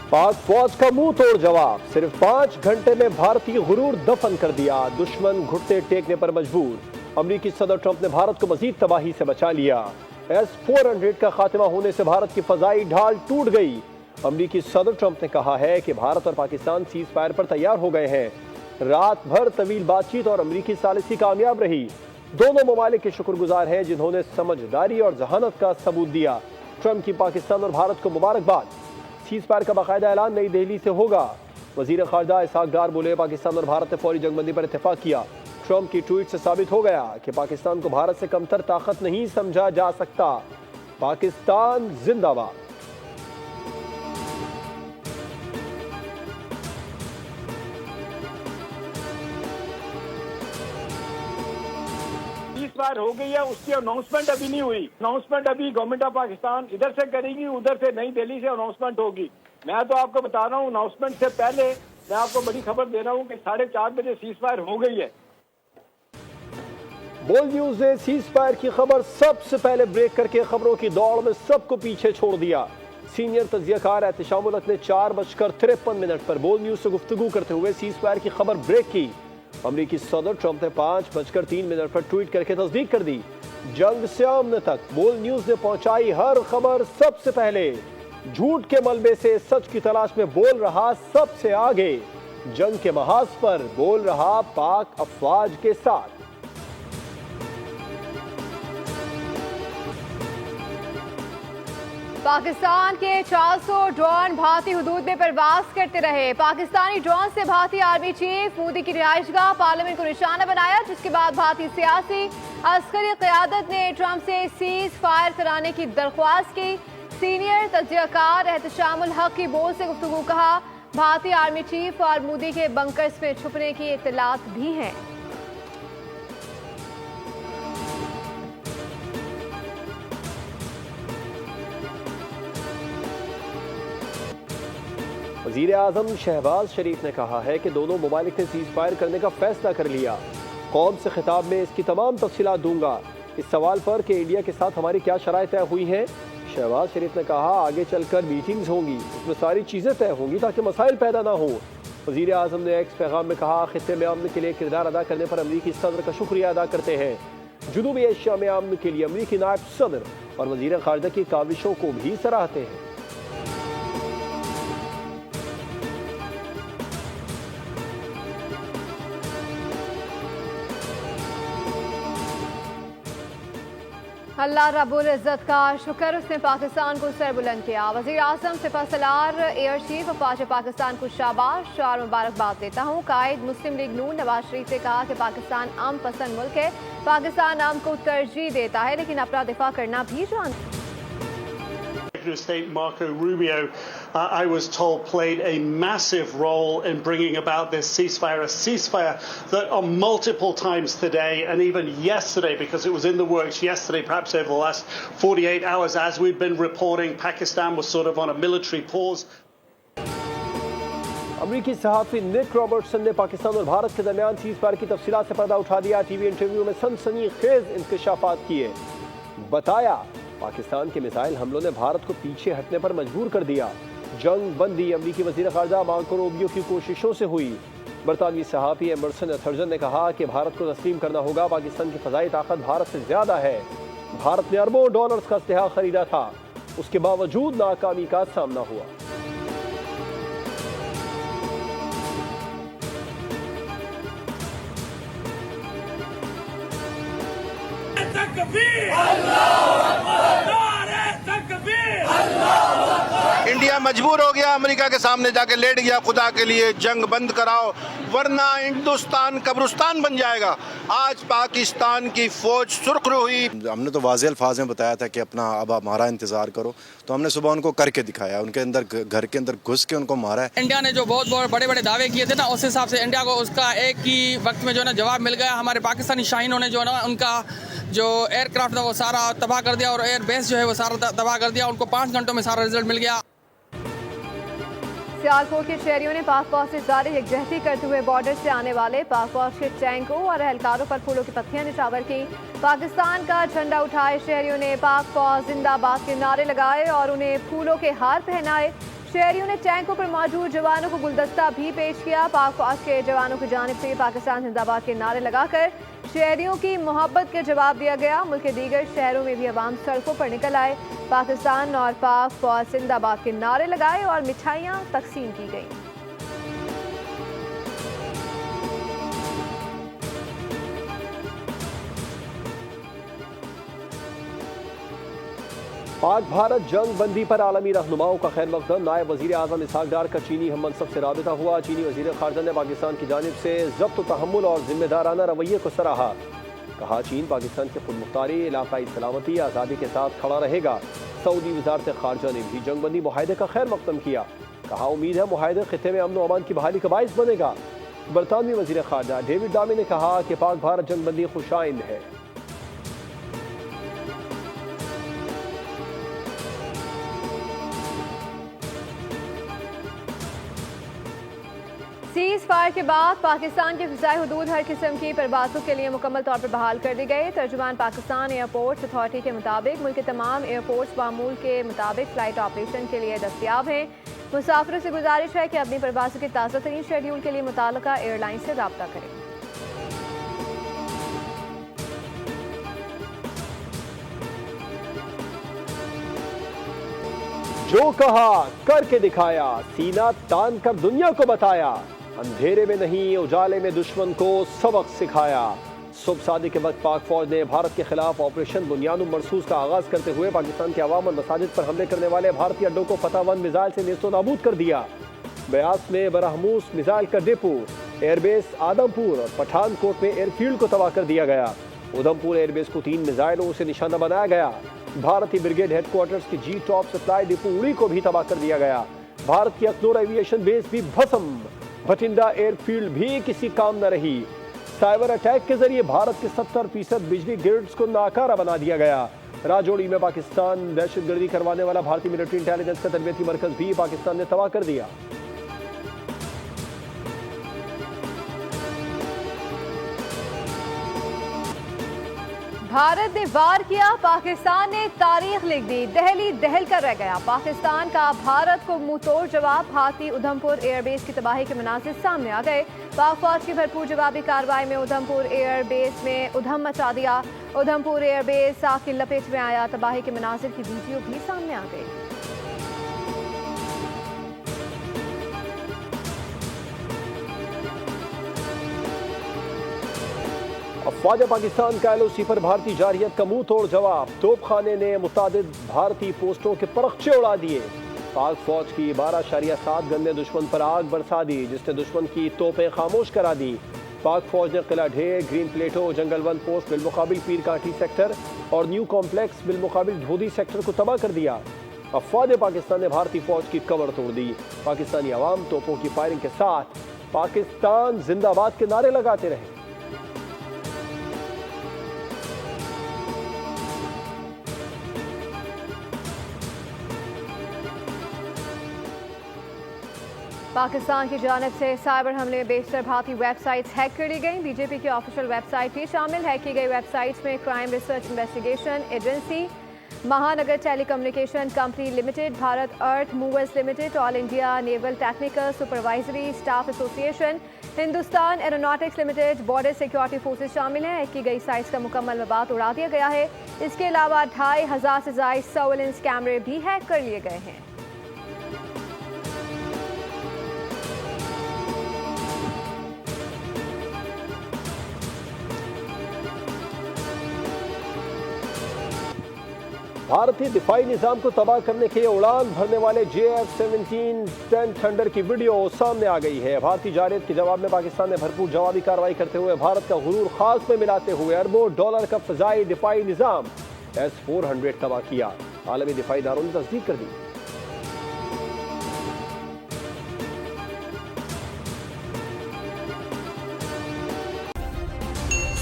पाक फौज का मुंह तोड़ जवाब, सिर्फ 5 घंटे में भारतीय गुरूर दफन कर दिया, दुश्मन घुटने टेकने पर मजबूर। अमेरिकी सदर ट्रंप ने भारत को मजीद तबाही से बचा लिया। S-400 का खात्मा होने से भारत की फजाई ढाल टूट गई। अमेरिकी सदर ट्रंप ने कहा है कि भारत और पाकिस्तान सीज फायर पर तैयार हो गए हैं। रात भर तवील बातचीत और अमेरिकी सालिसी कामयाब रही। दोनों ममालिक के शुक्रगुजार हैं जिन्होंने समझदारी और जहानत का सबूत दिया। ट्रंप की पाकिस्तान और भारत को मुबारकबाद। सीज फायर का बाकायदा ऐलान नई दिल्ली से होगा। वजीर खारजा इसहाक डार बोले, पाकिस्तान और भारत ने फौरी जंगबंदी पर इत्तेफाक किया। ट्रंप की ट्वीट से साबित हो गया कि पाकिस्तान को भारत से कमतर ताकत नहीं समझा जा सकता। पाकिस्तान जिंदाबाद। फायर हो गई है, उसकी अनाउंसमेंट अभी नहीं हुई। अनाउंसमेंट अभी गवर्नमेंट ऑफ पाकिस्तान इधर से करेगी, उधर से नई दिल्ली से अनाउंसमेंट होगी। मैं तो आपको बता रहा हूँ, अनाउंसमेंट से पहले मैं आपको बड़ी खबर दे रहा हूँ कि 4:30 बजे सीज फायर हो गई है। बोल न्यूज ने सीज फायर की खबर सबसे पहले ब्रेक करके खबरों की दौड़ में सबको पीछे छोड़ दिया। सीनियर तज्जियाकार एहतिशाम उल हक ने 4:53 पर बोल न्यूज से गुफ्तगू करते हुए सीज फायर की खबर ब्रेक की। अमेरिकी सदर ट्रंप ने 5:03 पर ट्वीट करके तस्दीक कर दी। जंग से अमन तक बोल न्यूज ने पहुंचाई हर खबर सबसे पहले। झूठ के मलबे से सच की तलाश में बोल रहा सबसे आगे। जंग के महाज पर बोल रहा पाक अफवाज के साथ। पाकिस्तान के 400 ड्रोन भारतीय हुदूद में परवाज करते रहे। पाकिस्तानी ड्रोन से भारतीय आर्मी चीफ मोदी की रिहाइशगाह पार्लियामेंट को निशाना बनाया, जिसके बाद भारतीय सियासी अस्करी क़यादत ने ट्रंप से सीज फायर कराने की दरख्वास्त की। सीनियर तज्जियाकार एहतिशाम उल हक की बोल से गुफ्तगू कहा, भारतीय आर्मी चीफ और मोदी के बंकर्स में छुपने की इत्तलात भी हैं। वज़ीर आज़म शहबाज शरीफ ने कहा है कि दोनों ममालिक ने सीज फायर करने का फैसला कर लिया। कौम से खिताब में इसकी तमाम तफसीलात दूंगा। इस सवाल पर कि इंडिया के साथ हमारी क्या शराइत तय हुई हैं, शहबाज शरीफ ने कहा, आगे चलकर मीटिंग्स होंगी, उसमें सारी चीज़ें तय होंगी ताकि मसाइल पैदा ना हो। वज़ीर आज़म ने एक्स पैगाम में कहा, खित्ते में अमन के लिए किरदार अदा करने पर अमरीकी सदर का शुक्रिया अदा करते हैं। जनूबी एशिया में अमन के लिए अमरीकी नायब सदर और वज़ीर ख़ारजा की काविशों को भी सराहते हैं। अल्लाह रब्बुल इज़्ज़त का शुक्र, उसने पाकिस्तान को सर बुलंद किया। वज़ीर आज़म सिपहसालार एयर चीफ अफवाज पाकिस्तान को शाबाश और मुबारकबाद देता हूँ। कायद मुस्लिम लीग नून नवाज शरीफ ने कहा कि पाकिस्तान अमन पसंद मुल्क है, पाकिस्तान अमन को तरजीह देता है, लेकिन अपना दिफा करना भी जानता है। Secretary of State Marco Rubio, I was told, played a massive role in bringing about this ceasefire, a ceasefire that on multiple times today and even yesterday, because it was in the works yesterday, perhaps over the last 48 hours, as we've been reporting, Pakistan was sort of on a military pause. अमरीकी सहाफ़ी निक Robertson ने पाकिस्तान और भारत के दरमियान cease fire की तफसीलात से पर्दा उठा दिया। टीवी इंटरव्यू में सनसनीखेज इंकशाफात किए। बताया, पाकिस्तान के मिसाइल हमलों ने भारत को पीछे हटने पर मजबूर कर दिया। जंग बंदी अमरीकी वज़ीर ख़ारजा मार्को रूबियो की कोशिशों से हुई। बरतानवी सहाफ़ी एमरसन एथरजन ने कहा कि भारत को तस्लीम करना होगा, पाकिस्तान की फ़ज़ाई ताकत भारत से ज़्यादा है। भारत ने अरबों डॉलर्स का असलहा खरीदा था, उसके बावजूद नाकामी का सामना हुआ। इंडिया मजबूर हो गया, अमेरिका के सामने जाके लेट गया, खुदा के लिए जंग बंद कराओ वरना हिंदुस्तान कब्रिस्तान बन जाएगा। आज पाकिस्तान की फौज सुरखरू हुई। हमने तो वाज़ेह अल्फाज में बताया था कि अपना अब हमारा इंतजार करो, तो हमने सुबह उनको करके दिखाया, उनके अंदर घर के अंदर घुस के उनको मारा है। इंडिया ने जो बहुत बड़े बड़े दावे किए थे ना, उस हिसाब से इंडिया को उसका एक ही वक्त में जो है ना जवाब मिल गया। हमारे पाकिस्तानी शाहीनों ने जो है ना उनका जो एयरक्राफ्ट था वो सारा तबाह कर दिया और एयर बेस जो है वो सारा तबाह कर दिया। उनको 5 घंटों में सारा रिजल्ट मिल गया। सियालकोट के शहरियों ने पाक फौज से जारी यकजहती करते हुए बॉर्डर से आने वाले पाक फौज के टैंकों और एहलकारों पर फूलों की पत्तियां निछावर की। पाकिस्तान का झंडा उठाए शहरियों ने पाक फौज जिंदाबाद के नारे लगाए और उन्हें फूलों के हार पहनाए। शहरियों ने टैंकों पर मौजूद जवानों को गुलदस्ता भी पेश किया। पाक फौज के जवानों की जानिब से पाकिस्तान जिंदाबाद के नारे लगाकर शहरियों की मोहब्बत का जवाब दिया गया। मुल्क के दीगर शहरों में भी अवाम सड़कों पर निकल आए, पाकिस्तान और पाक फौज जिंदाबाद के नारे लगाए और मिठाइयाँ तकसीम की गई। पाक भारत जंग बंदी पर आलमी रहनुमाओं का खैर मकदम। नायब वजीर आजम इसहाक डार का चीनी हम मनसब से राबिता हुआ। चीनी वजीर खारजा ने पाकिस्तान की जानिब से ज़ब्त तहम्मुल और जिम्मेदाराना रवैये को सराहा। कहा चीन पाकिस्तान की खुद मुख्तारी, इलाकाई सलामती, आज़ादी के साथ खड़ा रहेगा। सऊदी वजारत खारजा ने भी जंग बंदी मुआहदे का खैर मकदम किया। कहा उम्मीद है मुआहदे खिते में अमन व अमान की बहाली का बाइस बनेगा। बरतानवी वजीर खारजा डेविड डामी ने कहा कि पाक भारत जंग बंदी खुशाइंद है। सीज फायर के बाद पाकिस्तान के फिजाई हुदूद हर किस्म की परवाज़ों के लिए मुकम्मल तौर पर बहाल कर दी गई। तर्जुमान पाकिस्तान एयरपोर्ट्स अथॉरिटी के मुताबिक मुल्क के तमाम एयरपोर्ट्स मामूल के मुताबिक फ़्लाइट ऑपरेशन के लिए दस्तियाब हैं। मुसाफिरों से गुजारिश है कि अपनी परवाज़ों के ताज़ा तरीन शेड्यूल के लिए मुताल्लिका एयरलाइन से रब्ता करें। जो कहा करके दिखाया, सीना तान कर दुनिया को बताया, अंधेरे में नहीं उजाले में दुश्मन को सबक सिखाया। सुबह शादी के वक्त पाक फौज ने भारत के खिलाफ ऑपरेशन बुनियाद मरसूस का आगाज करते हुए पाकिस्तान के अवाम और मसाजिद पर हमले करने वाले भारतीय अड्डों को फतह 1 मिसाइल से नेस्तो नाबूद कर दिया। ब्यास में बरहमूस मिसाइल का डिपो, एयरबेस आदमपुर और पठानकोट में एयरफील्ड को तबाह कर दिया गया। उधमपुर एयरबेस को 3 मिसाइलों से निशाना बनाया गया। भारतीय ब्रिगेड हेडक्वार्टर्स की जी टॉप सप्लाई डिपो उड़ी को भी तबाह कर दिया गया। भारत की अखनूर एविएशन बेस भी भस्म, भटिंडा एयरफील्ड भी किसी काम न रही। साइबर अटैक के जरिए भारत के 70% बिजली ग्रिड्स को नाकारा बना दिया गया। राजौरी में पाकिस्तान दहशतगर्दी करवाने वाला भारतीय मिलिट्री इंटेलिजेंस का तरबियती मरकज भी पाकिस्तान ने तबाह कर दिया। भारत ने वार किया, पाकिस्तान ने तारीख लिख दी। दिल्ली दहल कर रह गया। पाकिस्तान का भारत को मुंह तोड़ जवाब। भारतीय उधमपुर एयरबेस की तबाही के मनासिर सामने आ गए। पाक फौज की भरपूर जवाबी कार्रवाई में उधमपुर एयरबेस में उधम मचा दिया। उधमपुर एयरबेस आग की लपेट में आया। तबाही के मनासिर की वीडियो भी सामने आ गई। अफवाज पाकिस्तान का LOC पर भारतीय जारहियत का मुंह तोड़ जवाब। तोपखाने ने मुतादिद भारतीय पोस्टों के परखचे उड़ा दिए। पाक फौज की 12.7 गन ने दुश्मन पर आग बरसा दी, जिसने दुश्मन की तोपें खामोश करा दी। पाक फौज ने किला ढेर, ग्रीन प्लेटो, जंगल वन पोस्ट बिलमुकाबिल पीर काठी सेक्टर और न्यू कॉम्प्लेक्स बिलमुकाबिल ढोदी सेक्टर को तबाह कर दिया। अफवाज पाकिस्तान ने भारतीय फौज की कमर तोड़ दी। पाकिस्तानी अवाम तोपों की फायरिंग के साथ पाकिस्तान जिंदाबाद के नारे लगाते रहे। पाकिस्तान की जानिब से साइबर हमले में बेशतर भारतीय वेबसाइट्स हैक कर ली गई। बीजेपी की ऑफिशियल वेबसाइट भी शामिल। हैक की गई वेबसाइट्स में crime research investigation agency, Mahanagar telecommunication company limited, Bharat earth movers limited, all India naval technical supervisory staff association, Hindustan aeronautics limited, border security forces शामिल हैं। हैक की गई साइट्स का मुकम्मल मबाद उड़ा दिया गया है। इसके अलावा 2500 से ज़ायद सर्विलेंस कैमरे भी हैक कर लिए गए हैं। भारतीय दिफाई निजाम को तबाह करने के लिए उड़ान भरने वाले JF-17 थंडर की वीडियो सामने आ गई है। भारतीय जारहियत के जवाब में पाकिस्तान ने भरपूर जवाबी कार्रवाई करते हुए भारत का गुरूर खास में मिलाते हुए अरबों डॉलर का फजाई दिफाई निजाम S-400 तबाह किया। आलमी दिफाई इदारों ने तस्दीक कर दी।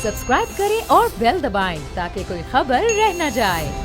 सब्सक्राइब करें और बेल दबाएं ताकि कोई खबर रह न जाए।